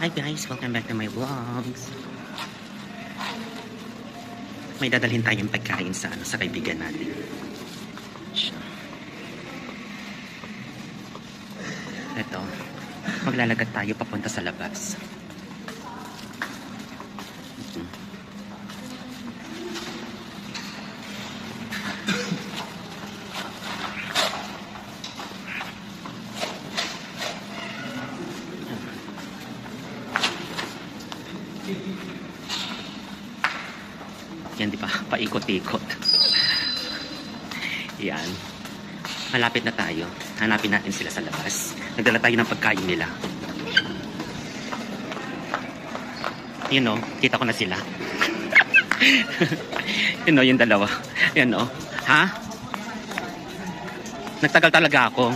Hi guys, welcome back to my vlogs. May dadalhin tayong pagkain sa kaibigan natin. Ito, maglalagad tayo papunta sa labas. Yan, di ba? Paikot-ikot. Yan. Malapit na tayo. Hanapin natin sila sa labas. Nagdala tayo ng pagkain nila. Yun o, kita ko na sila. Yun o, yung dalawa. Yan o. Ha? Nagtagal talaga ako.